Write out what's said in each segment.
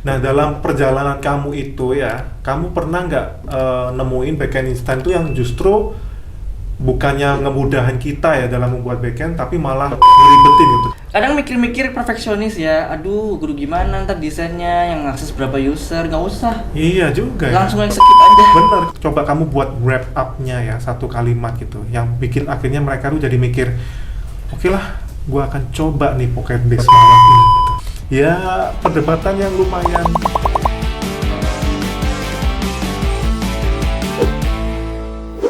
Nah, dalam perjalanan kamu itu ya, kamu pernah nggak nemuin backend instan itu yang justru bukannya ngemudahin kita ya dalam membuat backend, tapi malah ngeribetin gitu? Kadang mikir-mikir perfeksionis ya, aduh guru gimana ntar desainnya, yang akses berapa user, nggak usah. Iya juga ya. Langsung execute aja. Bener, coba kamu buat wrap up-nya ya, satu kalimat gitu, yang bikin akhirnya mereka tuh jadi mikir, oke lah, gua akan coba nih Pocket Base malam ini gitu. Ya, perdebatan yang lumayan.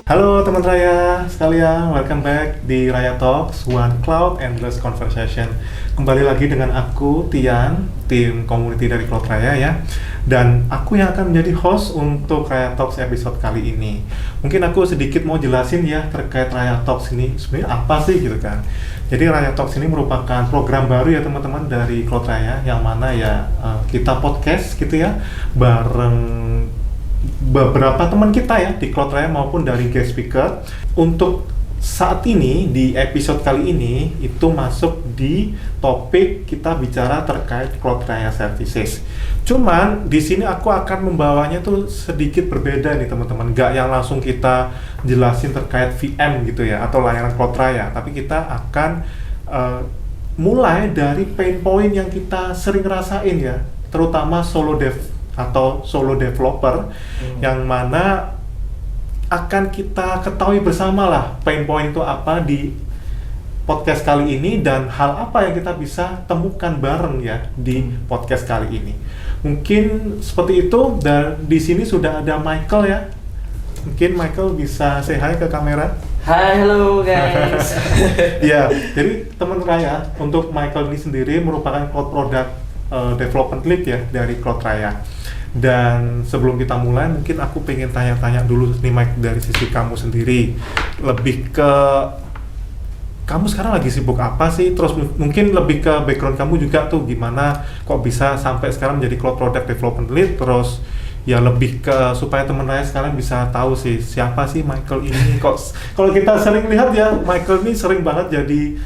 Halo teman Raya sekalian, welcome back di Raya Talks, One Cloud Endless Conversation. Kembali lagi dengan aku, Tian, tim community dari Cloud Raya ya. Dan aku yang akan menjadi host untuk Raya Talks episode kali ini. Mungkin aku sedikit mau jelasin ya terkait Raya Talks ini sebenarnya apa sih gitu kan. Jadi Raya Talks ini merupakan program baru ya teman-teman dari Cloud Raya, yang mana ya kita podcast gitu ya bareng beberapa teman kita ya di Cloud Raya maupun dari guest speaker. Untuk saat ini di episode kali ini itu masuk di topik kita bicara terkait Cloud Raya Services. Cuman di sini aku akan membawanya tuh sedikit berbeda nih teman-teman. Nggak yang langsung kita jelasin terkait VM gitu ya atau layanan Cloud Raya, tapi kita akan mulai dari pain point yang kita sering rasain ya, terutama solo dev atau solo developer, yang mana akan kita ketahui bersama lah pain point itu apa di podcast kali ini dan hal apa yang kita bisa temukan bareng ya di podcast kali ini. Mungkin seperti itu. Dan di sini sudah ada Michael ya. Mungkin Michael bisa say hi ke kamera. Hai, halo guys. Ya, jadi teman Raya, untuk Michael ini sendiri merupakan cloud product development lead ya dari Cloud Raya. Dan sebelum kita mulai, mungkin aku pengen tanya-tanya dulu nih Mike, dari sisi kamu sendiri, lebih ke kamu sekarang lagi sibuk apa sih? Terus mungkin lebih ke background kamu juga tuh, gimana kok bisa sampai sekarang menjadi cloud product development lead. Terus ya lebih ke supaya teman Raya sekarang bisa tahu sih siapa sih Michael ini. Kok kalau kita sering lihat ya, Michael ini sering banget jadi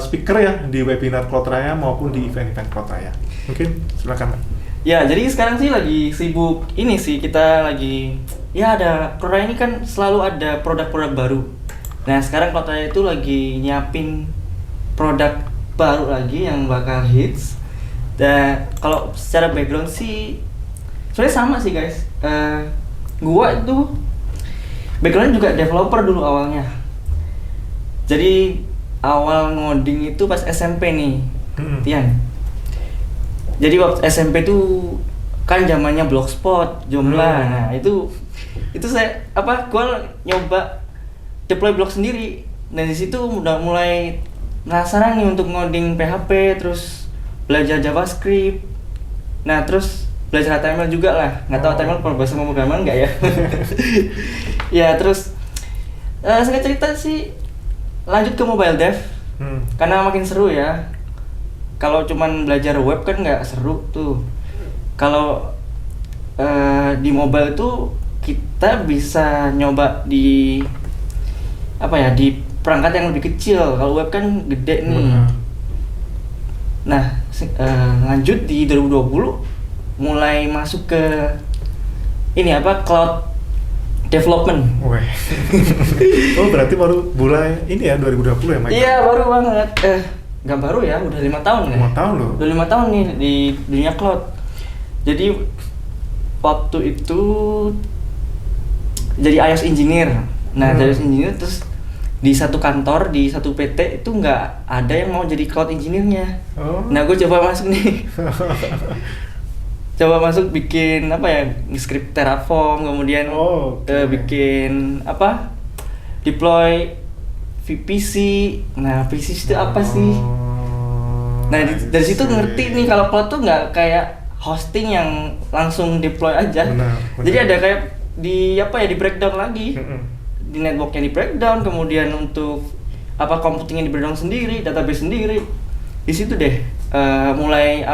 speaker ya di webinar Cloud Raya maupun di event-event Cloud Raya. Mungkin silakan. Ya, jadi sekarang sih lagi sibuk ini sih, kita lagi ya ada Cloud Raya ini kan selalu ada produk-produk baru. Nah, sekarang Cloud Raya itu lagi nyiapin produk baru lagi yang bakal hits. Dan kalau secara background sih sebenarnya sama sih guys. Gua itu backgroundnya juga developer dulu awalnya. Jadi awal ngoding itu pas SMP nih, Tian. Jadi waktu SMP tuh kan zamannya Blogspot, Joomla. Nah, itu saya gua nyoba deploy blog sendiri. Dan di situ udah mulai penasaran nih untuk ngoding PHP, terus belajar JavaScript. Nah, terus belajar HTML juga lah. Nggak tahu HTML kalau bahasa pemrograman nggak ya? Ya, terus singkat cerita sih lanjut ke mobile dev. Karena makin seru ya. Kalau cuman belajar web kan nggak seru tuh. Kalau di mobile tuh kita bisa nyoba di di perangkat yang lebih kecil. Kalau web kan gede nih. Nah, lanjut di 2020 mulai masuk ke cloud development. Weh. Oh, berarti baru mulai ini ya 2020 ya Mike? Iya, baru banget. Nggak baru ya, udah 5 tahun kan? 5 tahun loh. Udah 5 tahun nih di dunia cloud. Jadi waktu itu jadi iOS engineer. Nah, iOS engineer terus di satu kantor, di satu PT itu nggak ada yang mau jadi cloud engineer-nya. Nah, gue coba masuk nih. Coba masuk bikin script Terraform, kemudian bikin deploy VPC. Nah, VPC itu apa sih? Nah, dari situ ngerti nih kalau cloud tuh nggak kayak hosting yang langsung deploy aja. Benar. Jadi ada kayak di breakdown lagi. Di networknya di breakdown, kemudian untuk computingnya di breakdown sendiri, database sendiri. Di situ deh mulai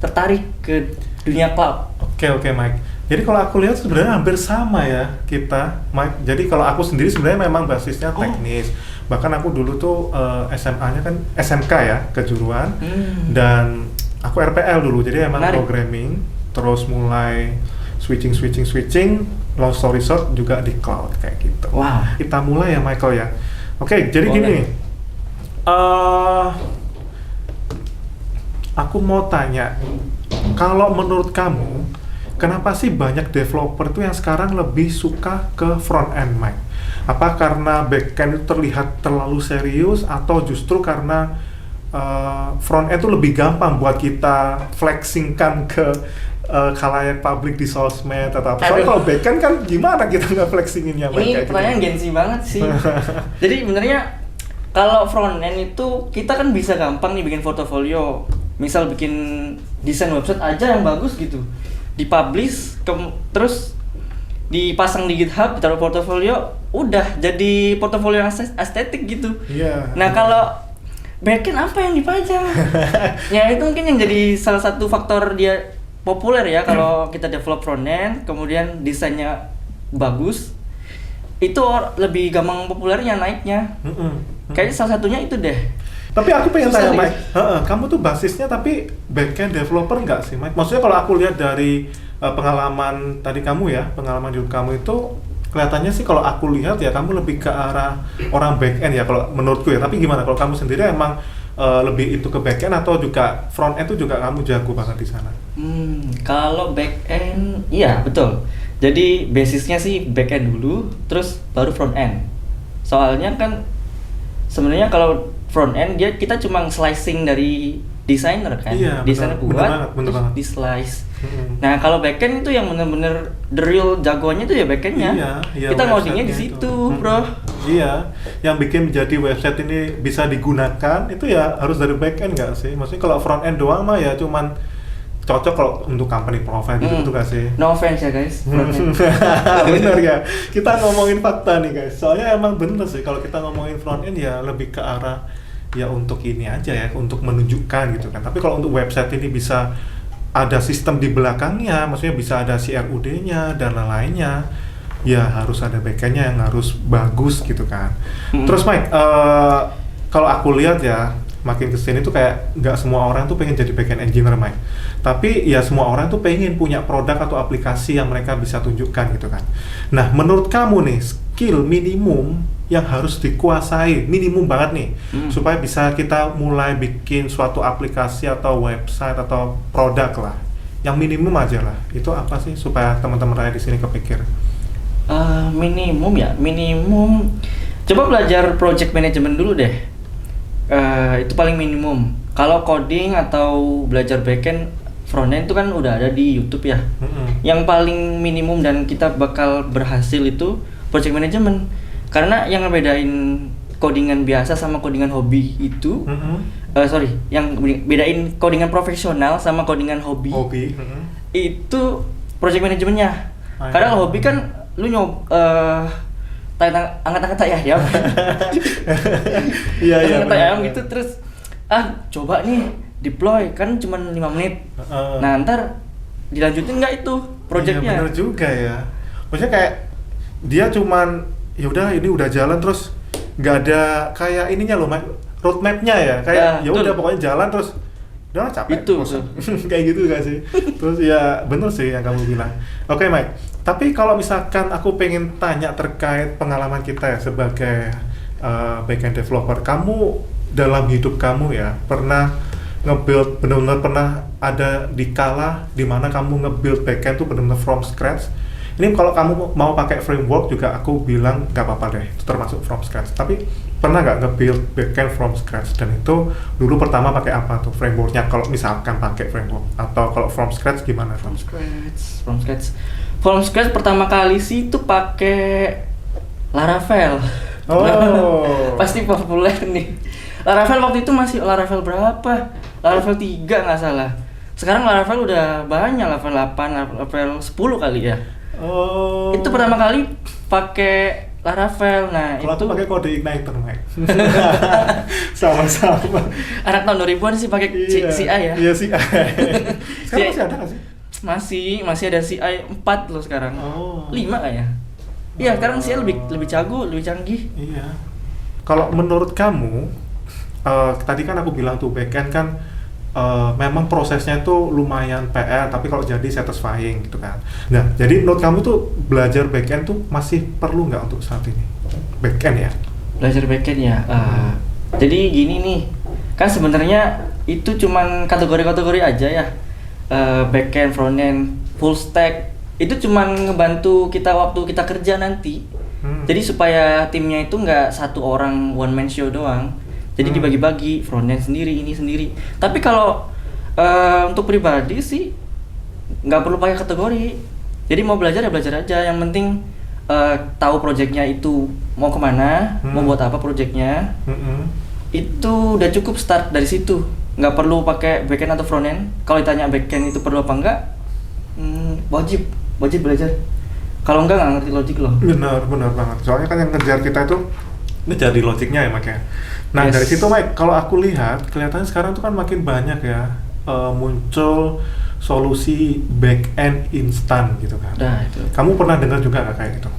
tertarik ke dunia cloud. Oke Mike. Jadi kalau aku lihat sebenarnya hampir sama ya kita, Mike. Jadi kalau aku sendiri sebenarnya memang basisnya teknis. Bahkan aku dulu tuh SMA-nya kan SMK ya, kejuruan. Dan aku RPL dulu. Jadi emang programming. terus mulai switching, long story short juga di cloud kayak gitu. Wow. Kita mulai ya Michael ya. Oke, jadi Boleh. gini, aku mau tanya, kalau menurut kamu, kenapa sih banyak developer tuh yang sekarang lebih suka ke front end, Mike? Apa karena back end itu terlihat terlalu serius, atau justru karena front end itu lebih gampang buat kita flexingkan ke khalayak publik di sosmed atau apa? Soalnya kalau back end kan gimana kita nggak flexinginnya? Ini pertanyaan gengsi banget sih. Jadi sebenarnya kalau front end itu kita kan bisa gampang nih bikin portofolio. Misal bikin desain website aja yang bagus gitu, dipublish, terus dipasang di GitHub, ditaruh portofolio, udah jadi portofolio yang estetik gitu. Iya. Nah kalau backend apa yang dipajang? Ya itu mungkin yang jadi salah satu faktor dia populer ya. Kalau kita develop front end, kemudian desainnya bagus, itu lebih gampang populernya naiknya. Kayaknya salah satunya itu deh. Tapi aku pengen Susah tanya nih. Mike, kamu tuh basisnya tapi backend developer nggak sih Mike? Maksudnya kalau aku lihat dari pengalaman tadi kamu ya, pengalaman hidup kamu itu kelihatannya sih kalau aku lihat ya kamu lebih ke arah orang backend ya kalau menurutku ya. Tapi gimana kalau kamu sendiri emang lebih itu ke backend atau juga front end tuh juga kamu jago banget di sana? Kalau backend, iya betul. Jadi basisnya sih backend dulu, terus baru front end. Soalnya kan sebenarnya kalau front end kita cuma slicing dari desainer kan, Iya, desainer buat bener banget. di slice. Nah kalau backend itu yang bener-bener the real jagoannya itu ya backendnya. Iya, Kita ngodingnya di websitenya situ, itu. bro. Iya, yang bikin menjadi website ini bisa digunakan itu ya harus dari backend nggak sih? Maksudnya kalau front end doang mah ya cuman cocok kalau untuk company profile gitu nggak sih? No offense ya guys. front end. Bener ya, kita ngomongin fakta nih guys. Soalnya emang bener sih kalau kita ngomongin front end ya lebih ke arah ya untuk ini aja ya, untuk menunjukkan gitu kan. Tapi kalau untuk website ini bisa ada sistem di belakangnya, maksudnya bisa ada CRUD-nya dan lain-lainnya, ya harus ada backend-nya yang harus bagus gitu kan. Terus Mike, kalau aku lihat ya makin kesini tuh kayak nggak semua orang tuh pengen jadi backend engineer Mike, tapi ya semua orang tuh pengen punya produk atau aplikasi yang mereka bisa tunjukkan gitu kan. Nah menurut kamu nih skill minimum yang harus dikuasai, minimum banget nih, supaya bisa kita mulai bikin suatu aplikasi atau website atau produk lah, yang minimum aja lah, itu apa sih supaya teman-teman Raya di sini kepikir? Minimum. Coba belajar project management dulu deh. Itu paling minimum. Kalau coding atau belajar backend, frontend itu kan udah ada di YouTube ya. Yang paling minimum dan kita bakal berhasil itu project management. Karena yang ngebedain codingan biasa sama codingan hobi itu, yang bedain codingan profesional sama codingan hobi. Itu project manajemennya. Karena kalau hobi kan lu angkat-angkat ayam. Iya. Angkat ayam gitu terus coba nih deploy kan cuma 5 menit. Nah, ntar dilanjutin nggak itu projectnya? Iya bener juga ya. Maksudnya kayak dia cuman ya udah ini udah jalan terus nggak ada kayak ininya loh roadmapnya ya, kayak ya udah pokoknya jalan terus udah capek itu kayak gitu gak sih? Terus ya bener sih yang kamu bilang. Oke Mike, tapi kalau misalkan aku pengen tanya terkait pengalaman kita ya sebagai backend developer, kamu dalam hidup kamu ya pernah nge-build, benar-benar pernah ada di kala dimana kamu nge-build backend tuh benar-benar from scratch? Ini kalau kamu mau pakai framework juga aku bilang nggak apa-apa deh, itu termasuk from scratch. Tapi pernah nggak nge-build backend from scratch? Dan itu dulu pertama pakai apa tuh frameworknya? Kalau misalkan pakai framework atau kalau from scratch gimana? From scratch pertama kali sih itu pakai Laravel. Oh. Pasti populer nih. Laravel waktu itu masih Laravel berapa? Laravel 3 nggak salah. Sekarang Laravel udah banyak, level 8, level 10 kali ya. Oh. Itu pertama kali pakai Laravel. Nah, kalau itu pakai kode Igniter, Mike. Sama-sama. Anak tahun 2000-an sih pakai CI ya. Iya CI. Sekarang masih ada nggak sih? Masih ada CI 4 loh sekarang. 5 kayaknya. Iya, sekarang CI lebih jago, lebih canggih. Iya. Kalau menurut kamu, tadi kan aku bilang tuh backend kan memang prosesnya itu lumayan PR, tapi kalau jadi satisfying gitu kan. Nah, jadi menurut kamu tuh belajar backend tuh masih perlu nggak untuk saat ini? Backend ya? Belajar backend ya. Jadi gini nih, kan sebenarnya itu cuman kategori-kategori aja ya. Backend, frontend, full stack itu cuman ngebantu kita waktu kita kerja nanti. Jadi supaya timnya itu nggak satu orang one man show doang. Jadi dibagi-bagi, frontend sendiri, ini sendiri. Tapi kalau untuk pribadi sih nggak perlu pakai kategori. Jadi mau belajar ya belajar aja. Yang penting tahu projectnya itu mau kemana, mau buat apa projectnya. Itu udah cukup start dari situ. Nggak perlu pakai backend atau frontend. Kalau ditanya backend itu perlu apa enggak, wajib belajar. Kalau enggak ngerti logik loh. Benar banget. Soalnya kan yang ngejar kita itu ngejar di logiknya ya, Mike ya. Nah, Yes. dari situ Mike, kalau aku lihat kelihatannya sekarang tuh kan makin banyak ya muncul solusi back-end instan gitu kan. Nah, itu. Kamu pernah dengar juga nggak kayak gitu?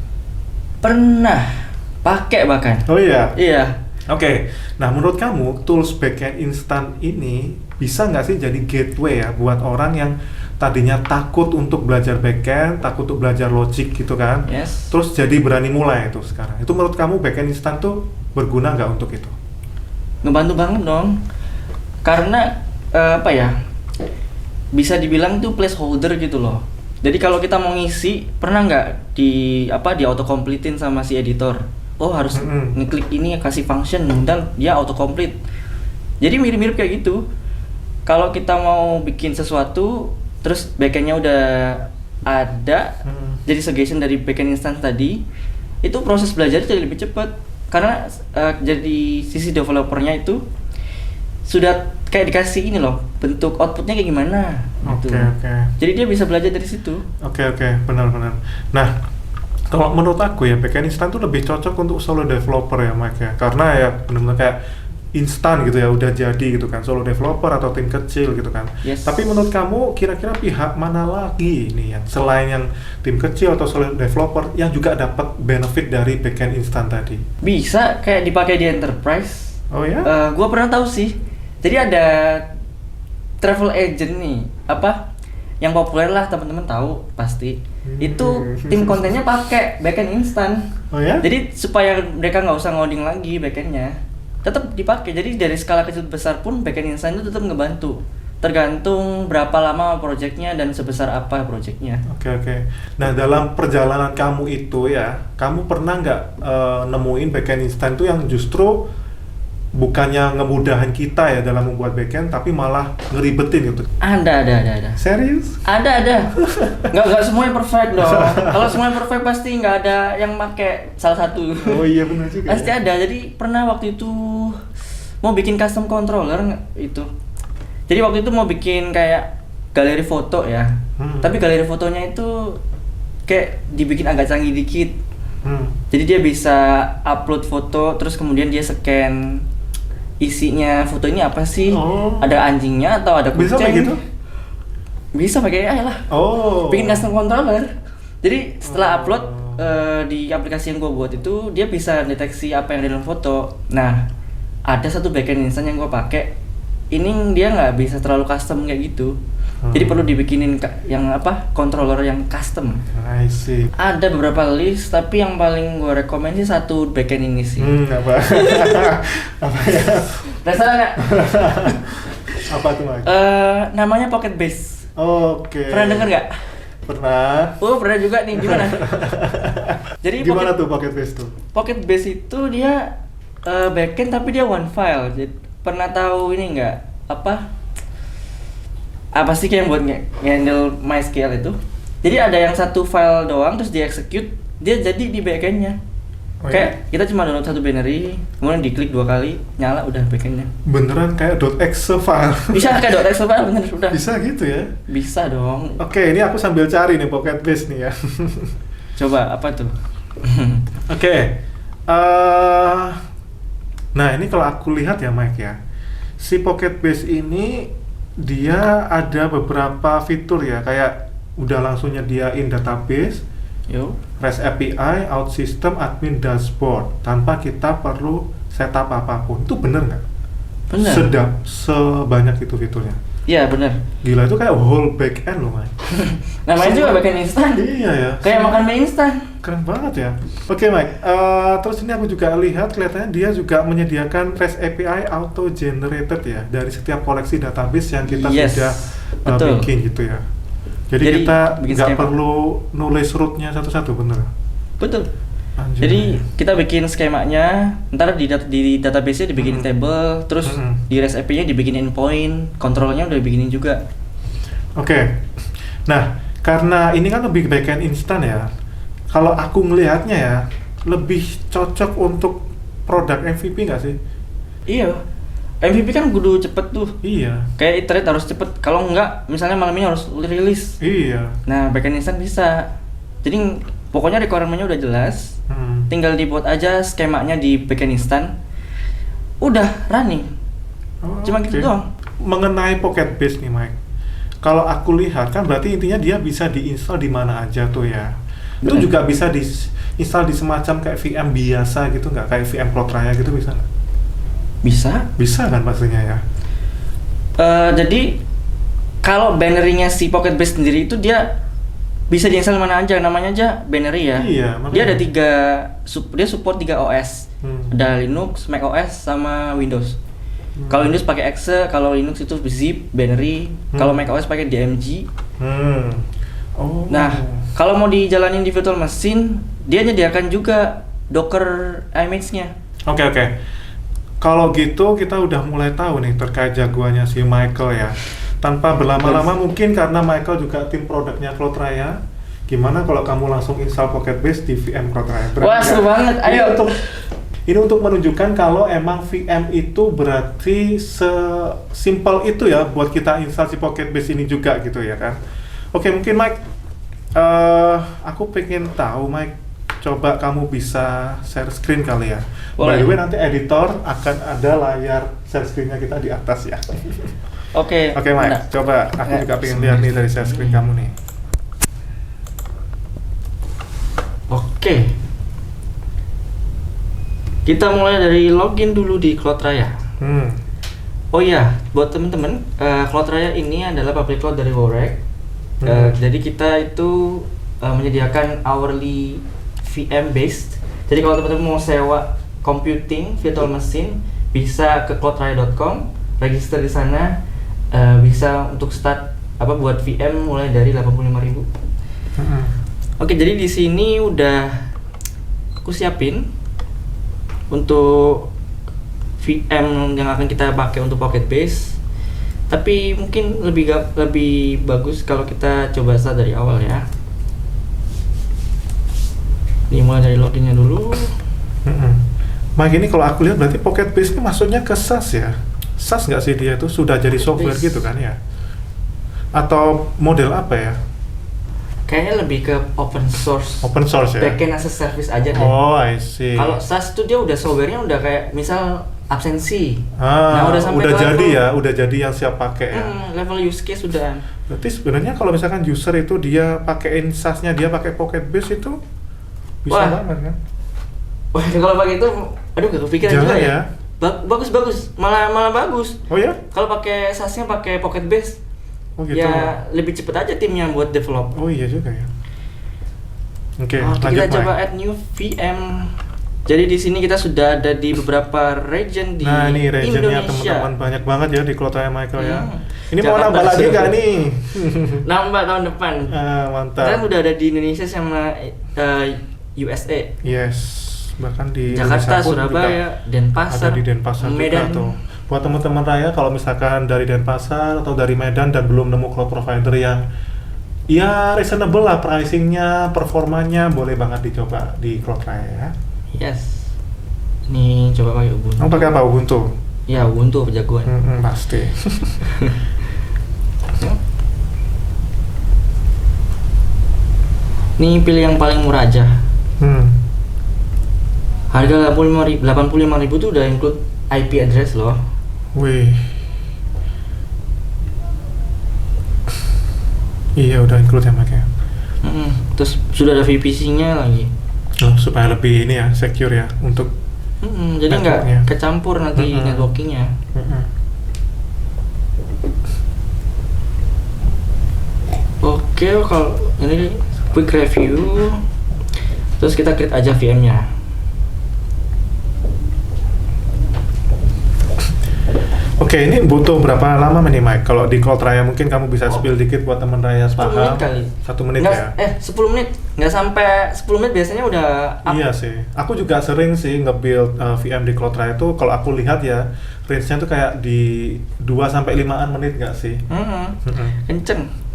Pernah pakai bahkan. Oh iya. Iya. Oke. Nah, menurut kamu tools back-end instan ini bisa nggak sih jadi gateway ya buat orang yang tadinya takut untuk belajar back-end, takut untuk belajar logic gitu kan? Yes. Terus jadi berani mulai itu sekarang. Itu menurut kamu back-end instan tuh berguna nggak untuk itu? Ngebantu banget dong. Karena apa ya? Bisa dibilang itu placeholder gitu loh. Jadi kalau kita mau ngisi, pernah nggak di auto completein sama si editor? Oh, harus ngeklik ini kasih function dan dia auto complete. Jadi mirip-mirip kayak gitu. Kalau kita mau bikin sesuatu terus backendnya udah ada, jadi suggestion dari backend instance tadi, itu proses belajar jadi lebih cepat. Karena jadi sisi developernya itu sudah kayak dikasih ini loh, bentuk outputnya kayak gimana gitu. Oke. Jadi dia bisa belajar dari situ. Oke, benar. Nah, kalau menurut aku ya backend instan tuh lebih cocok untuk solo developer ya, Mike ya. Karena ya benar-benar kayak instan gitu ya, udah jadi gitu kan, solo developer atau tim kecil gitu kan. Yes. Tapi menurut kamu kira-kira pihak mana lagi nih yang selain yang tim kecil atau solo developer yang juga dapat benefit dari backend instan tadi? Bisa kayak dipakai di enterprise. Oh ya? Gua pernah tahu sih. Jadi ada travel agent nih, yang populer lah, teman-teman tahu pasti. Itu tim kontennya pakai backend instan. Oh ya? Jadi supaya mereka nggak usah ngoding lagi backendnya, tetap dipakai. Jadi dari skala kecil besar pun backend instan itu tetap ngebantu. Tergantung berapa lama projectnya dan sebesar apa projectnya. Oke. Nah, dalam perjalanan kamu itu ya, kamu pernah nggak nemuin backend instan itu yang justru bukannya ngemudahin kita ya dalam membuat backend, tapi malah ngeribetin gitu? Ada. Serius? Ada. Nggak semuanya perfect dong. Kalau semuanya perfect pasti nggak ada yang pakai salah satu. Oh iya benar juga. Pasti ada. Jadi pernah waktu itu mau bikin custom controller itu. Jadi waktu itu mau bikin kayak galeri foto ya. Tapi galeri fotonya itu kayak dibikin agak canggih dikit. Jadi dia bisa upload foto, terus kemudian dia scan isinya foto ini apa sih? Oh. Ada anjingnya atau ada kucing? Bisa kayak gitu? Bisa pakai AI lah. Oh. Bikin custom controller. Jadi setelah upload di aplikasi yang gue buat itu, dia bisa deteksi apa yang ada dalam foto. Nah, ada satu backend instan yang gue pakai. Ini dia nggak bisa terlalu custom kayak gitu. Jadi perlu dibikinin controller yang custom. I see. Ada beberapa list, tapi yang paling gue rekomend sih satu backend ini sih. Apa? Apa ya? Penasaran nggak? Apa tuh, Mike? Namanya Pocket Base. Oke. Pernah denger nggak? Pernah. Oh, pernah juga nih. Gimana? Jadi Gimana tuh Pocket Base tuh? Pocket Base itu dia backend tapi dia one file. Jadi, pernah tahu ini nggak? Apa sih kayak yang buat handle MySQL itu? Jadi ada yang satu file doang terus di execute, dia jadi di backendnya. Oh, Kayak kita cuma download satu binary, kemudian diklik 2 kali, nyala udah backendnya. Beneran kayak .exe file? Bisa kayak .exe file bener udah. Bisa gitu ya? Bisa dong. Oke, ini aku sambil cari nih Pocket Base nih ya. Coba apa tuh? Oke. Nah ini kalau aku lihat ya Mike ya, si Pocket Base ini dia ada beberapa fitur ya, kayak udah langsung nyediain database, Yo. REST API, out system, admin dashboard tanpa kita perlu setup apapun. Itu bener nggak? Bener. Sebanyak itu fiturnya. Iya benar. Gila, itu kayak whole back end loh, Mike. Namanya juga backend instan. Iya ya. Kayak makan mie instan. Keren banget ya. Oke, Mike. Terus ini aku juga lihat kelihatannya dia juga menyediakan REST API auto generated ya dari setiap koleksi database yang kita Yes, sudah betul. bikin gitu ya. Jadi kita bikin nggak skema. perlu nulis root-nya satu-satu, bener? Betul. Anjir. Jadi kita bikin skemanya, ntar di database-nya dibikin table, terus di REST API-nya dibikin endpoint, kontrolnya udah bikinin juga. Oke. Nah, karena ini kan lebih backend instan ya. Kalau aku ngelihatnya ya, lebih cocok untuk produk MVP nggak sih? Iya. MVP kan kudu cepet tuh. Iya. Kayak iterate harus cepet. Kalau enggak, misalnya malam ini harus rilis. Iya. Nah, backend instan bisa. Jadi pokoknya requirement-nya udah jelas. Tinggal dibuat aja skemanya di backend instan. Udah running. Cuma gitu doang. Mengenai Pocket Base nih, Mike. Kalau aku lihat kan berarti intinya dia bisa diinstal di mana aja tuh ya. Itu Bener. juga bisa diinstal di semacam kayak VM biasa gitu nggak? Kayak VM Cloud Raya gitu bisa nggak? Bisa. Bisa kan pastinya ya? Jadi kalau binary-nya si Pocket Base sendiri itu dia bisa diinstal mana aja, namanya aja binary ya. Iya, Dia makanya. ada dia support 3 OS. Ada Linux, Mac OS sama Windows. Kalau Windows pakai Exe, kalau Linux itu zip, binary, kalau Mac OS pakai DMG. Oh. Nah, kalau mau dijalanin di virtual machine, dia nyediakan juga Docker image-nya. Oke. Kalau gitu kita udah mulai tahu nih terkait jagoannya si Michael ya. Tanpa berlama-lama mungkin karena Michael juga tim produknya Cloud Raya. Gimana kalau kamu langsung install Pocket Base di VM Cloud Raya? Wah, seru banget. Ayo. Ini untuk menunjukkan kalau emang VM itu berarti sesimpel itu ya buat kita install si Pocket Base ini juga gitu ya kan. Oke, mungkin Mike, aku pengen tahu Mike, coba kamu bisa share screen kali ya. By Boleh. the way, nanti editor akan ada layar share screen-nya kita di atas ya. Oke. Oke Mike, Nah. coba aku Ya. juga pengen lihat nih dari share screen kamu nih. Oke. Kita mulai dari login dulu di Cloud Raya. Oh iya, buat temen-temen, Cloud Raya ini adalah public cloud dari Warrek. Jadi kita itu menyediakan hourly VM based. Jadi kalau teman-teman mau sewa computing virtual machine, bisa ke cloudraya.com, register di sana, bisa untuk start buat VM mulai dari 85.000. Oke, jadi di sini udah aku siapin untuk VM yang akan kita pakai untuk Pocket Base. Tapi mungkin lebih bagus kalau kita coba start dari awal ya. Ini mulai dari loginnya dulu. Mike, ini kalau aku lihat berarti Pocket Base ini maksudnya ke SaaS ya? SaaS nggak sih dia itu sudah jadi software Base. gitu kan ya? Atau model apa ya? Kayaknya lebih ke open source. Open source ya? Backend as a service aja deh. Oh, I see. Kalau SaaS itu dia udah softwarenya udah kayak misal absensi. udah sampai ke jadi level- ya, udah jadi yang siap pakai ya. Level use case sudah. Berarti sebenarnya kalau misalkan user itu dia pakein SaaS-nya, dia pakai Pocket Base itu bisa Wah. banget kan? Wah, kalau pakai itu, aduh gak kepikiran Jangan juga ya. ya. Bagus, malah bagus. Oh ya? Kalau pakai SaaS-nya pakai Pocket Base, Oh gitu. ya lebih cepet aja timnya buat develop. Oh iya juga ya. Oke, Oke, lanjut kita coba Mike. add new VM. Jadi di sini kita sudah ada di beberapa region di Nah ini regionnya Indonesia. teman-teman banyak banget ya di Cloud Raya Michael ya. Ini mau Jakarta nambah lagi sudah. nggak nih? Nambah tahun depan. Mantap. Kan udah ada di Indonesia sama USA. Yes, bahkan di Jakarta, Indonesia pun Surabaya, juga Denpasar, ada di Denpasar Medan. juga tuh. Buat teman-teman Raya kalau misalkan dari Denpasar atau dari Medan dan belum nemu cloud provider yang ya reasonable lah pricingnya, performanya, boleh banget dicoba di Cloud Raya ya. Yes. Ini coba pakai Ubuntu. Kamu pakai apa, Ubuntu? Ya, Ubuntu jagoan. Pasti. Nih pilih yang paling murah aja. Harga 85.000 tuh udah include IP address loh. Wih. Iya udah include ya Mike ya. Terus sudah ada VPC-nya lagi. Oh, supaya lebih ini ya secure ya untuk. Jadi nggak Networknya. kecampur nanti networkingnya. Oke, kalau ini quick review. Terus kita create aja VM-nya. Oke, ini butuh berapa lama nih Mike? Kalau di Cloud Raya mungkin kamu bisa spill dikit buat teman Raya 10 paham. menit kali. 1 menit Nggak, ya? 10 menit. Nggak sampai 10 menit biasanya udah up. Iya sih. Aku juga sering sih nge-build VM di Cloud Raya tuh kalau aku lihat ya, range-nya tuh kayak di 2 sampai 5-an menit nggak sih? Kenceng.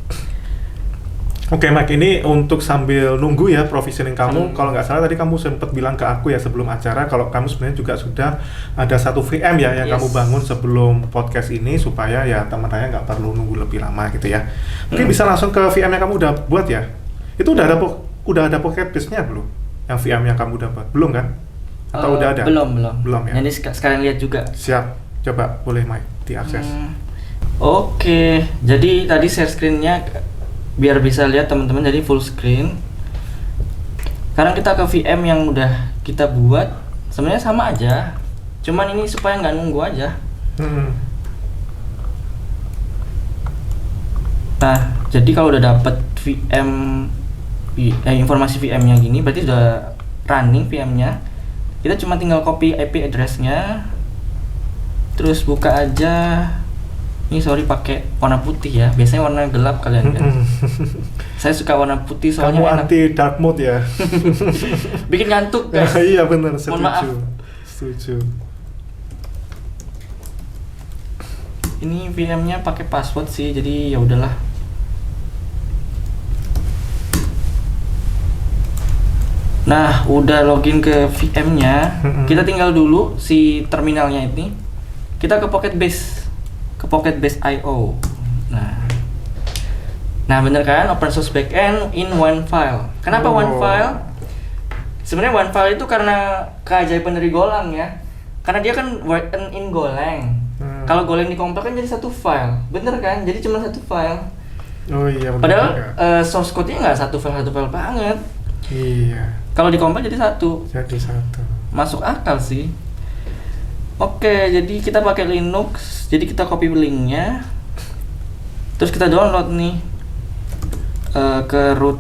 Oke Mike, ini untuk sambil nunggu ya provisioning kamu. Kalau nggak salah tadi kamu sempat bilang ke aku ya sebelum acara kalau kamu sebenarnya juga sudah ada satu VM ya yang kamu bangun sebelum podcast ini supaya ya teman Raya nggak perlu nunggu lebih lama gitu ya. Mungkin bisa langsung ke VM yang kamu udah buat ya. Itu udah ada Pocket Base-nya belum? Yang VM yang kamu udah buat? Belum kan? Atau udah ada? Belum ya. Jadi sekarang lihat juga. Siap. Coba boleh Mike diakses. Oke, jadi tadi share screen-nya biar bisa lihat teman-teman, jadi full screen. Sekarang kita ke VM yang udah kita buat. Sebenarnya sama aja, cuman ini supaya nggak nunggu aja. Nah, jadi kalau udah dapet informasi VM-nya gini, berarti udah running VM-nya. Kita cuma tinggal copy IP address-nya, terus buka aja. Ini sorry pakai warna putih ya, biasanya warna gelap kalian kan. Saya suka warna putih soalnya kamu enak. anti dark mode ya. Bikin ngantuk guys. Iya benar, Mohon maaf. Setuju. Ini VM-nya pakai password sih, jadi ya udahlah. Nah, udah login ke VM-nya, kita tinggal dulu si terminalnya ini. Kita ke Pocket Base. Pocket Base IO. Nah bener kan, open source backend in one file. Kenapa one file? Sebenarnya one file itu karena keajaiban dari Golang ya. Karena dia kan written in Golang. Kalau Golang dikompil kan jadi satu file, bener kan? Jadi cuma satu file. Oh iya. Padahal source code-nya nggak satu file banget. Iya. Kalau dikompil jadi satu. Masuk akal sih. Oke, jadi kita pakai Linux. Jadi kita copy linknya, terus kita download nih ke root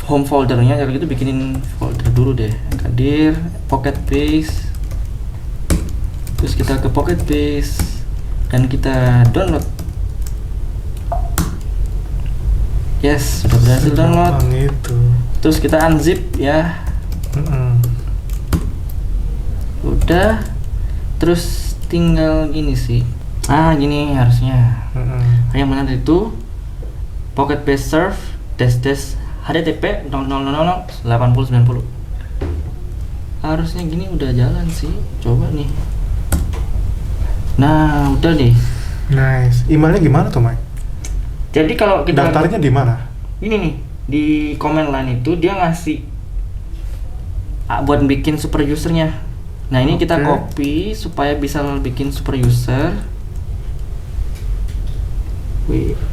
home foldernya. Jadi gitu bikinin folder dulu deh. Kadir, Pocket Base. Terus kita ke Pocket Base dan kita download. Yes, sudah berhasil download. Terus kita unzip ya. Udah. Terus tinggal gini sih. Gini harusnya. Yang benar itu Pocket Base serve http 00008090. Harusnya gini udah jalan sih. Coba nih. Nah, udah deh. Nice. Emailnya gimana tuh, Mike? Jadi kalau kita daftarnya di mana? Ini nih, di command line itu dia ngasih buat bikin super usernya. Nah ini kita copy supaya bisa bikin super user.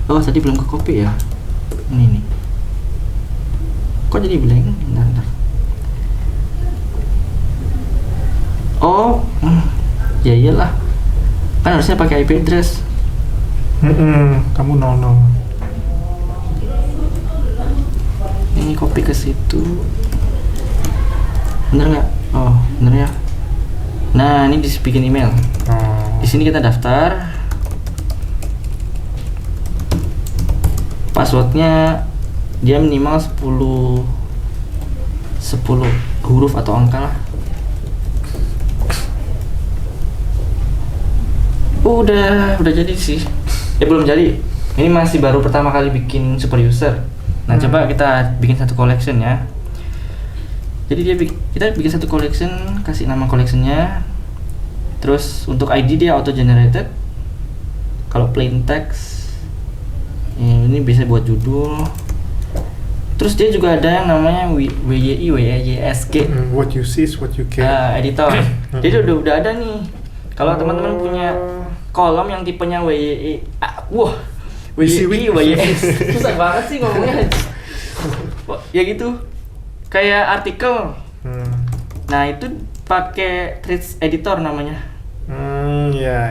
Oh tadi belum ke copy ya. Ini nih. Kok jadi blank? Bentar. Oh, ya iyalah. Kan harusnya pakai IP address. Kamu 00. Ini copy ke situ. Bener nggak? Oh, bener ya. Nah, ini dibikin email. Di sini kita daftar. Passwordnya dia minimal 10 huruf atau angka lah. Udah jadi sih. Belum jadi. Ini masih baru pertama kali bikin super user. Nah, coba kita bikin satu collection ya. Jadi kita bikin satu collection, kasih nama collectionnya. Terus untuk ID dia auto generated. Kalau plain text, ini bisa buat judul. Terus dia juga ada yang namanya WYSG. What you see is what you get. Editor. Jadi udah ada nih. Kalau teman-teman punya kolom yang tipenya WYE, WYS. Susah banget sih ngomongnya. Ya gitu. Kayak artikel. Nah itu pakai text editor namanya. Ya.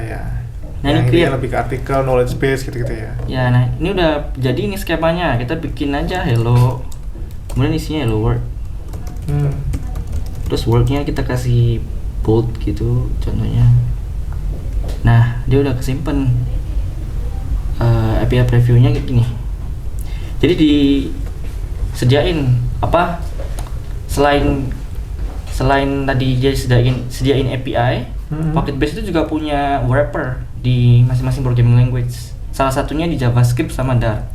Nah, yang ini ini create. lebih ke artikel, knowledge base gitu-gitu ya. Ya, nah ini udah jadi ini skemanya. Kita bikin aja hello, kemudian isinya hello world. Terus wordnya kita kasih bold gitu contohnya. Nah, dia udah kesimpan API previewnya gini. Jadi disediain apa? Selain tadi dia sediain API, Pocket Base itu juga punya wrapper di masing-masing programming language. Salah satunya di JavaScript sama Dart.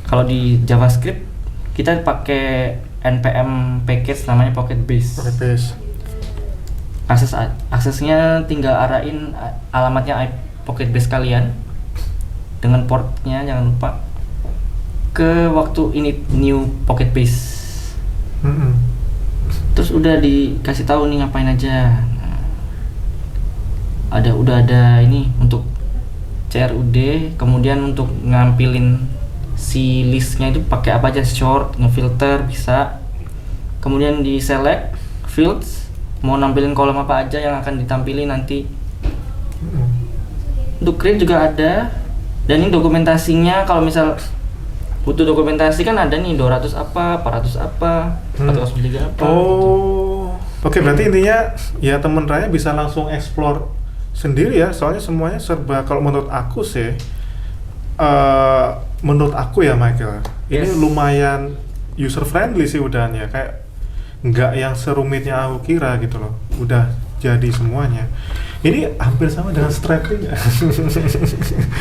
Kalau di JavaScript kita pakai npm package namanya Pocket Base. Pocket Base. Aksesnya tinggal arahin alamatnya Pocket Base kalian dengan portnya, jangan lupa ke waktu ini new Pocket Base. Terus udah dikasih tahu nih ngapain aja. Nah, udah ada ini untuk CRUD, kemudian untuk ngampilin si listnya itu pakai apa aja, short, ngefilter bisa, kemudian di select fields, mau nampilin kolom apa aja yang akan ditampilin nanti. Untuk create juga ada, dan ini dokumentasinya kalau misal butuh dokumentasi kan ada nih 200 apa, 400 apa, 403 apa. Oke, berarti intinya ya teman Raya bisa langsung explore sendiri ya, soalnya semuanya serba, kalau menurut aku sih, menurut aku ya Michael, ini lumayan user friendly sih udahnya, kayak nggak yang serumitnya aku kira gitu loh, udah jadi semuanya. Ini hampir sama dengan Strapi nggak?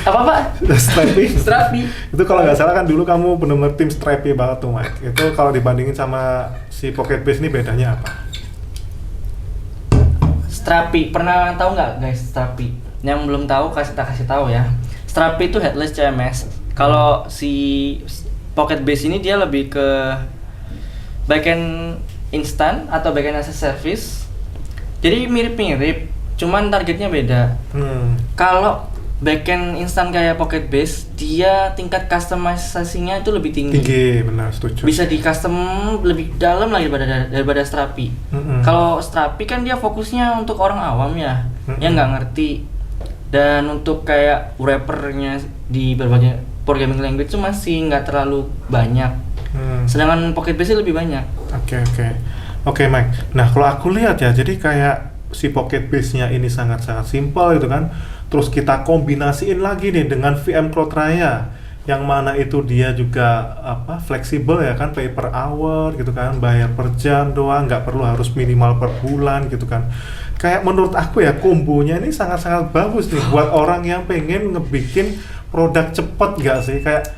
Apa Pak? Strapi. Strapi. Itu kalau nggak salah kan dulu kamu benar-benar tim Strapi banget tuh Mike. Itu kalau dibandingin sama si Pocket Base ini bedanya apa? Strapi, pernah tahu nggak guys Strapi? Yang belum tahu kasih tahu ya. Strapi itu headless CMS. Kalau si Pocket Base ini dia lebih ke backend instan atau backend as a service. Jadi mirip-mirip, cuman targetnya beda. Kalau backend instan kayak Pocket Base, dia tingkat customisasinya itu lebih tinggi. Tinggi, benar, setuju. Bisa di custom lebih dalam lagi daripada Strapi. Kalau Strapi kan dia fokusnya untuk orang awam ya, yang nggak ngerti. Dan untuk kayak wrappernya di berbagai programming language itu masih nggak terlalu banyak. Sedangkan Pocket Base lebih banyak. Oke, Mike. Nah, kalau aku lihat ya, jadi kayak si Pocket Base-nya ini sangat-sangat simpel gitu kan. Terus kita kombinasiin lagi nih dengan VM Cloud Raya, yang mana itu dia juga fleksibel ya kan, pay per hour gitu kan, bayar per jam doang, nggak perlu harus minimal per bulan gitu kan. Kayak menurut aku ya, kombonya ini sangat-sangat bagus nih buat orang yang pengen ngebikin produk cepet nggak sih? Kayak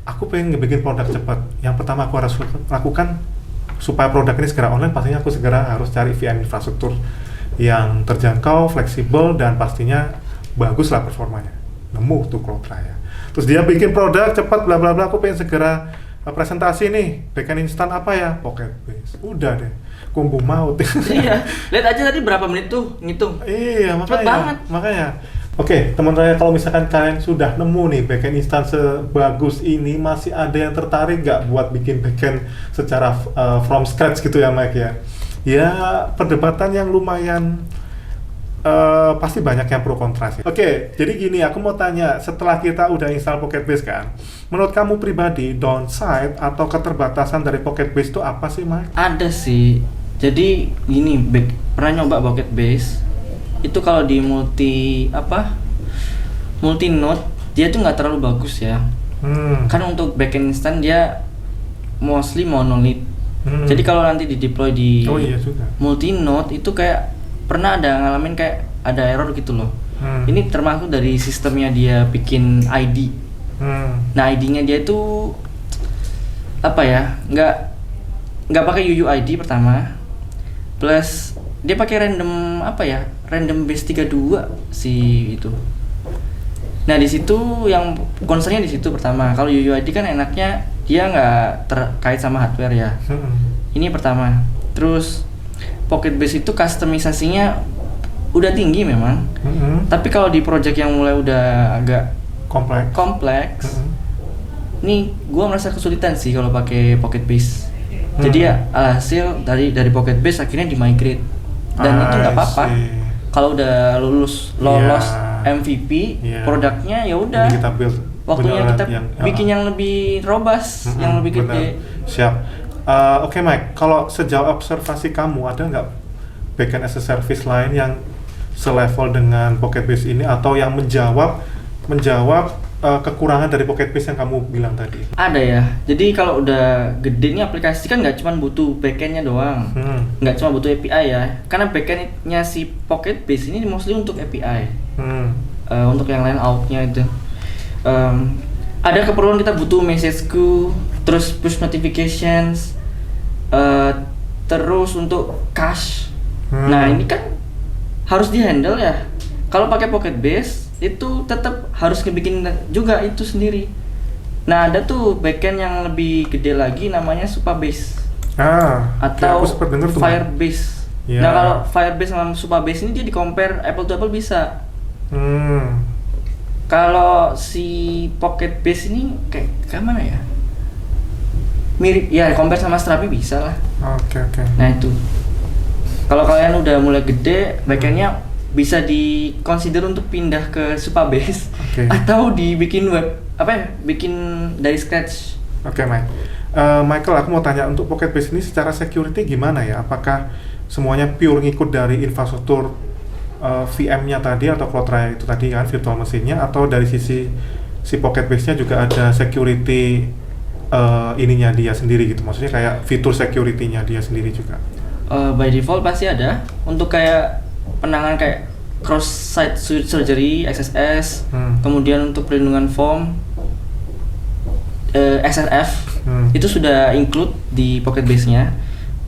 aku pengen ngebikin produk cepet, yang pertama aku harus lakukan supaya produk ini segera online, pastinya aku segera harus cari VM infrastruktur yang terjangkau, fleksibel, dan pastinya bagus lah performanya. Nemu tuh Cloud Raya. Terus dia bikin produk cepat, bla bla bla. Aku pengen segera presentasi nih, backend instan apa ya? Pocket Base. Udah deh, combo maut. Iya, lihat aja tadi berapa menit tuh ngitung. Iya, cepet banget. Makanya. Oke, teman Raya, kalau misalkan kalian sudah nemu nih backend instan sebagus ini, masih ada yang tertarik nggak buat bikin backend secara from scratch gitu ya, Mike ya? Ya, perdebatan yang lumayan pasti banyak yang pro kontra sih. Oke, jadi gini, aku mau tanya, setelah kita udah install Pocket Base kan, menurut kamu pribadi, downside atau keterbatasan dari Pocket Base itu apa sih, Mike? Ada sih. Jadi gini, pernah nyoba Pocket Base itu kalau di multi node dia tuh nggak terlalu bagus ya. Kan untuk backend instan dia mostly monolith. Jadi kalau nanti di deploy di multi node itu kayak pernah ada ngalamin kayak ada error gitu loh. Ini termasuk dari sistemnya dia bikin ID. Nah, ID-nya dia itu apa ya? Nggak pakai UUID pertama. Plus dia pakai random random base 32 sih itu. Nah, di situ yang concernnya di situ pertama. Kalau UUID kan enaknya dia nggak terkait sama hardware ya. Ini pertama. Terus Pocket Base itu customisasinya udah tinggi memang. Tapi kalau di project yang mulai udah agak kompleks, nih gua merasa kesulitan sih kalau pakai Pocket Base. Jadi ya alhasil dari Pocket Base akhirnya di migrate. Dan itu nggak apa-apa kalau udah lolos MVP, Iya. produknya ya udah. Ini kita build Waktunya beneran kita bikin yang lebih robust, yang lebih benar. gede. Siap. Oke Mike, kalau sejauh observasi kamu ada nggak backend as a service lain yang selevel dengan Pocket Base ini atau yang menjawab kekurangan dari Pocket Base yang kamu bilang tadi? Ada ya. Jadi kalau udah gede nih aplikasi kan nggak cuma butuh backendnya doang, nggak cuma butuh API ya. Karena backendnya si Pocket Base ini mostly untuk API. Untuk yang lain outnya itu. Ada keperluan kita butuh message queue, terus push notifications, terus untuk cache. Nah ini kan harus di handle ya. Kalau pakai Pocket Base itu tetap harus ngebikin juga itu sendiri. Nah ada tuh backend yang lebih gede lagi namanya Supabase atau aku sempat denger tuh, Firebase. Yeah. Nah kalau Firebase sama Supabase ini dia di compare apple to apple bisa. Kalau si Pocket Base ini kayak mana ya? Mirip ya, compare sama Strapi bisa lah. Oke. Nah itu. Kalau kalian udah mulai gede, backendnya bisa di-consider untuk pindah ke Supabase atau dibikin bikin dari scratch. Oke, Mike. Michael, aku mau tanya untuk Pocket Base ini secara security gimana ya? Apakah semuanya pure ngikut dari infrastruktur VM-nya tadi atau Cloudraya itu tadi kan virtual mesinnya, atau dari sisi si Pocket Base-nya juga ada security ininya dia sendiri gitu? Maksudnya kayak fitur security-nya dia sendiri juga? By default pasti ada untuk kayak penanganan kayak cross-site surgery, XSS, kemudian untuk perlindungan form, XRF, itu sudah include di Pocket Base-nya.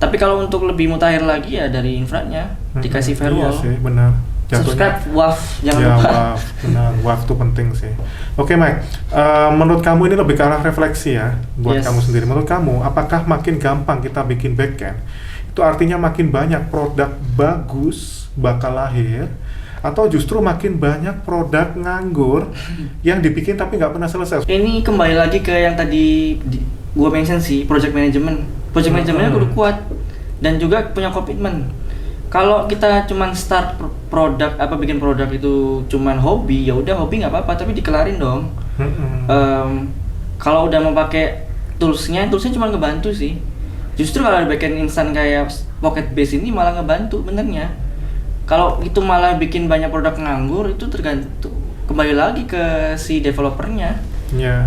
Tapi kalau untuk lebih mutakhir lagi ya dari infra-nya, dikasih firewall. Iya sih, benar. Subscribe WAF, jangan lupa. WAF, benar. WAF itu penting sih. Oke, Mike. Menurut kamu ini lebih ke arah refleksi ya, buat kamu sendiri. Menurut kamu, apakah makin gampang kita bikin backend? Itu artinya makin banyak produk bagus bakal lahir, atau justru makin banyak produk nganggur yang dibikin tapi nggak pernah selesai? Ini kembali lagi ke yang tadi gua mention sih, project management. Project manajemennya kudu kuat dan juga punya komitmen. Kalau kita cuman start produk bikin produk itu cuman hobi, ya udah hobi nggak apa-apa, tapi dikelarin dong. Kalau udah mau pakai toolsnya cuma ngebantu sih. Justru kalau ada backend instan kayak Pocket Base ini malah ngebantu benernya. Kalau itu malah bikin banyak produk nganggur, itu tergantung kembali lagi ke si developernya.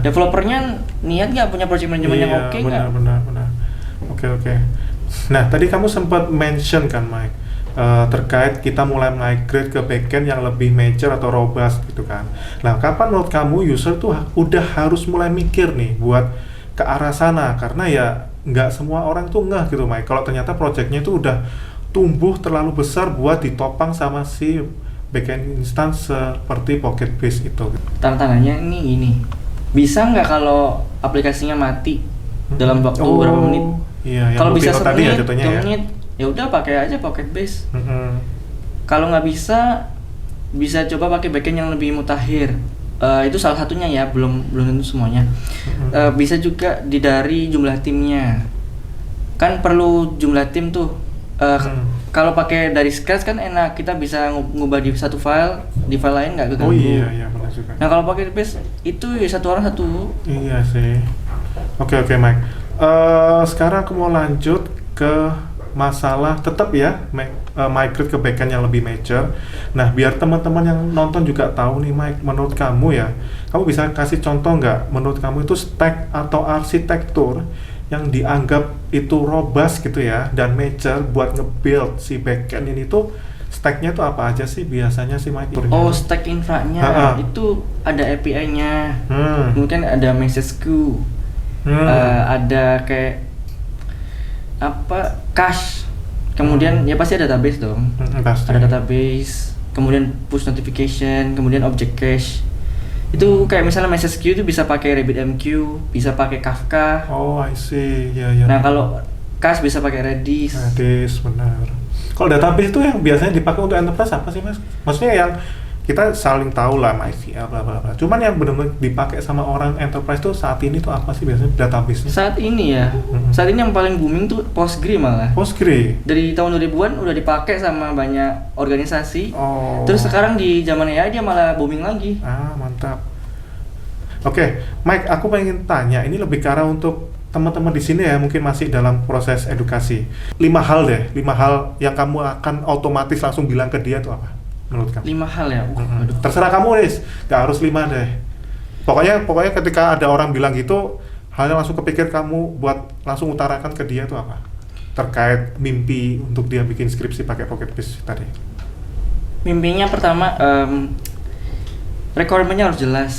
Developernya niat nggak, punya project management yang oke nggak? Benar. Oke. Nah tadi kamu sempat mention kan Mike, terkait kita mulai migrate ke backend yang lebih mature atau robust gitu kan. Nah kapan menurut kamu user tuh udah harus mulai mikir nih buat ke arah sana, karena ya nggak semua orang tuh ngeh gitu Mike, kalau ternyata projectnya itu udah tumbuh terlalu besar buat ditopang sama si backend instan seperti Pocket Base itu. Tantangannya ini bisa nggak kalau aplikasinya mati dalam waktu berapa menit? Iya, kalau bisa tadi ya, 1 menit, ya udah pakai aja Pocket Base. Kalau nggak bisa coba pakai backend yang lebih mutakhir. Itu salah satunya ya, belum tentu semuanya. Bisa juga dari jumlah timnya. Kan perlu jumlah tim tuh. Kalau pakai dari scratch kan enak, kita bisa ngubah di satu file, di file lain nggak keganggu. Oh iya benar juga. Nah kalau pakai Base itu ya satu orang satu. Iya sih. Oke Mike. Sekarang aku mau lanjut ke masalah tetap ya migrate ke backend yang lebih mature. Nah biar teman-teman yang nonton juga tahu nih Mike, menurut kamu ya, kamu bisa kasih contoh nggak menurut kamu itu stack atau arsitektur yang dianggap itu robust gitu ya dan mature buat nge-build si backend ini tuh stacknya tuh apa aja sih biasanya sih Mike? Stack infranya itu ada API-nya, mungkin ada message queue, ada kayak cache, kemudian ya pasti ada database dong. Ada database, kemudian push notification, kemudian object cache. Itu kayak misalnya message queue itu bisa pakai RabbitMQ, bisa pakai Kafka. Oh, I see. Ya. Nah, kalau cache bisa pakai Redis. Benar. Kalau database itu yang biasanya dipakai untuk enterprise apa sih, Mas? Maksudnya kita saling tahu lah MySQL bla bla bla. Cuman yang benar-benar dipakai sama orang enterprise tuh saat ini tuh apa sih biasanya database-nya? Saat ini ya, saat ini yang paling booming tuh Postgre malah. Postgre. Dari tahun 2000-an udah dipakai sama banyak organisasi. Oh. Terus sekarang di zaman AI dia malah booming lagi. Ah, mantap. Oke, Mike, aku pengen tanya, ini lebih ke arah untuk teman-teman di sini ya, mungkin masih dalam proses edukasi. 5 hal yang kamu akan otomatis langsung bilang ke dia tuh apa? Menurut kamu? 5 hal ya? Aduh. Terserah kamu, Riz. Gak harus 5 deh. Pokoknya ketika ada orang bilang gitu, hal yang langsung kepikir kamu buat langsung utarakan ke dia tuh apa? Terkait mimpi untuk dia bikin skripsi pakai Pocket Paste tadi. Mimpinya pertama, requirement-nya harus jelas.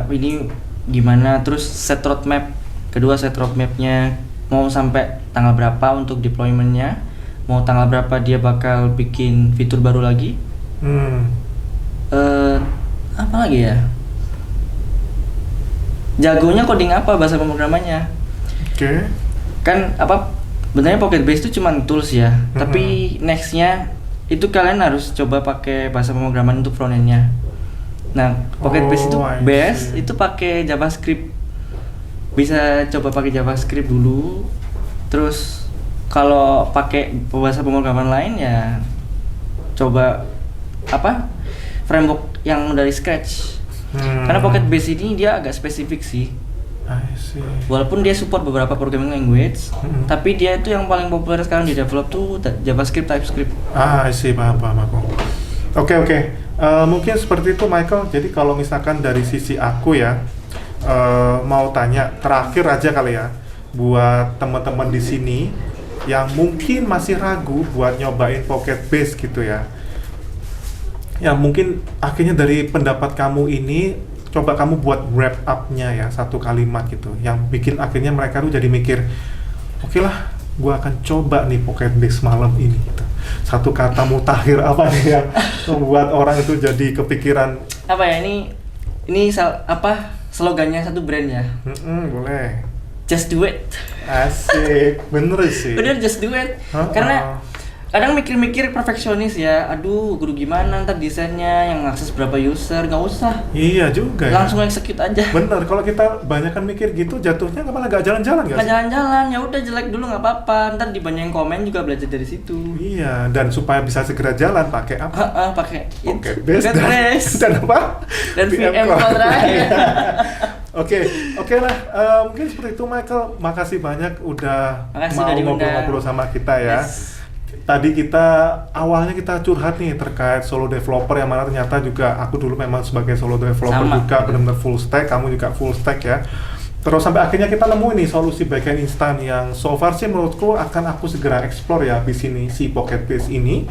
Ini gimana, terus set roadmap. Kedua, set roadmap-nya mau sampai tanggal berapa untuk deployment-nya, mau tanggal berapa dia bakal bikin fitur baru lagi. Apa lagi ya? Jagonya coding apa, bahasa pemrogramannya? Oke. Kan apa? Sebenarnya Pocket Base itu cuma tools ya. Tapi next-nya itu kalian harus coba pakai bahasa pemrograman untuk front-end-nya. Nah, Pocket Base itu best itu pakai JavaScript. Bisa coba pakai JavaScript dulu. Terus kalau pakai bahasa pemrograman lain ya coba apa? Framework yang dari scratch. Karena Pocket Base ini dia agak spesifik sih. I see. Walaupun dia support beberapa programming language, tapi dia itu yang paling populer sekarang di develop tuh JavaScript, TypeScript. I see, paham aku. Oke. Mungkin seperti itu, Michael. Jadi kalau misalkan dari sisi aku ya, mau tanya terakhir aja kali ya, buat teman-teman di sini yang mungkin masih ragu buat nyobain Pocket Base gitu ya. Ya mungkin akhirnya dari pendapat kamu ini, coba kamu buat wrap up-nya ya, satu kalimat gitu, yang bikin akhirnya mereka tuh jadi mikir, oke lah, gua akan coba nih Pocket Base malam ini gitu. Satu kata mutakhir apa nih yang membuat orang itu jadi kepikiran? Apa ya, ini slogannya satu brand ya? Boleh. Just do it. Asik, bener sih. Bener, just do it. Karena kadang mikir-mikir perfeksionis ya, aduh guru gimana ntar desainnya, yang akses berapa user, nggak usah. Iya juga ya. Langsung execute aja. Bener, kalau kita banyakan mikir gitu, jatuhnya malah nggak jalan-jalan nggak sih? Nggak jalan-jalan, ya udah jelek dulu nggak apa-apa, ntar dibanyain komen juga belajar dari situ. Iya, dan supaya bisa segera jalan, pakai apa? Pakai Pocket Base dan apa? Dan VM Cloudraya. Oke lah, mungkin seperti itu, Michael. Makasih banyak udah mau ngobrol-ngobrol sama kita ya. Yes. Tadi awalnya kita curhat nih terkait solo developer, yang mana ternyata juga aku dulu memang sebagai solo developer juga benar-benar full stack, kamu juga full stack ya. Terus sampai akhirnya kita nemu nih solusi backend instan yang so far sih menurutku akan aku segera explore ya di sini, si Pocket Base ini.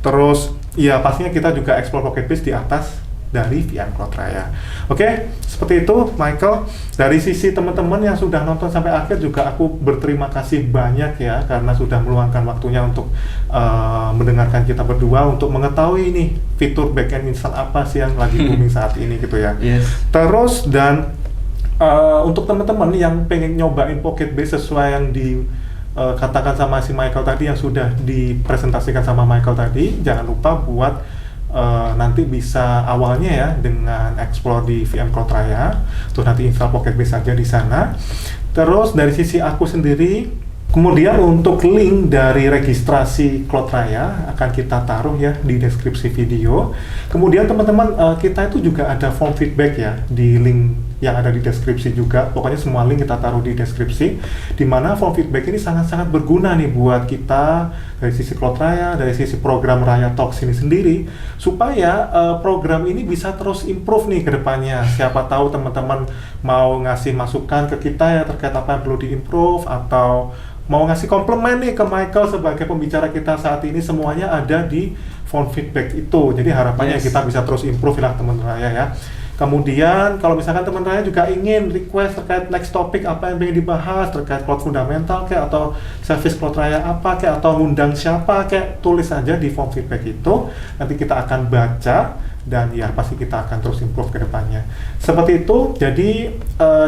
Terus ya pastinya kita juga explore Pocket Base di atas dari VM Cloudraya. Oke, seperti itu Michael. Dari sisi teman-teman yang sudah nonton sampai akhir juga aku berterima kasih banyak ya, karena sudah meluangkan waktunya untuk mendengarkan kita berdua, untuk mengetahui nih fitur backend instan apa sih yang lagi booming saat ini gitu ya. Yes. Terus dan untuk teman-teman yang pengen nyobain Pocket Base sesuai yang katakan sama si Michael tadi, yang sudah dipresentasikan sama Michael tadi, jangan lupa buat nanti bisa awalnya ya dengan explore di VM Cloudraya, terus nanti install Pocket Base aja di sana. Terus dari sisi aku sendiri, kemudian untuk link dari registrasi Cloudraya akan kita taruh ya di deskripsi video. Kemudian teman-teman, kita itu juga ada form feedback ya di link yang ada di deskripsi juga. Pokoknya semua link kita taruh di deskripsi, dimana form feedback ini sangat-sangat berguna nih buat kita dari sisi Cloudraya, dari sisi program Raya Talks ini sendiri, supaya program ini bisa terus improve nih ke depannya. Siapa tahu teman-teman mau ngasih masukan ke kita ya terkait apa yang perlu diimprove, atau mau ngasih komplimen nih ke Michael sebagai pembicara kita saat ini, semuanya ada di form feedback itu. Jadi harapannya kita bisa terus improve lah teman Raya ya. Kemudian kalau misalkan teman Raya juga ingin request terkait next topic apa yang ingin dibahas, terkait cloud fundamental kayak, atau service Cloudraya apa kayak, atau undang siapa kayak, tulis aja di form feedback itu. Nanti kita akan baca dan ya pasti kita akan terus improve ke depannya. Seperti itu. Jadi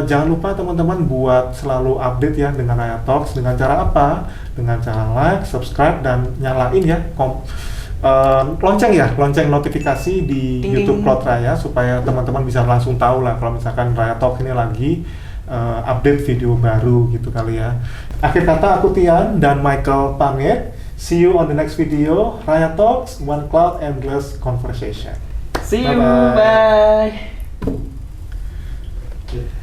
jangan lupa teman-teman buat selalu update ya dengan Raya Talks. Dengan cara apa? Dengan cara like, subscribe, dan nyalain ya lonceng notifikasi di Ting, YouTube ting. Cloud Raya supaya teman-teman bisa langsung tahu lah kalau misalkan Raya Talk ini lagi update video baru gitu kali ya. Akhir kata aku Tian dan Michael pamit. See you on the next video. Raya Talks, One Cloud Endless Conversation. See you, Bye-bye. bye.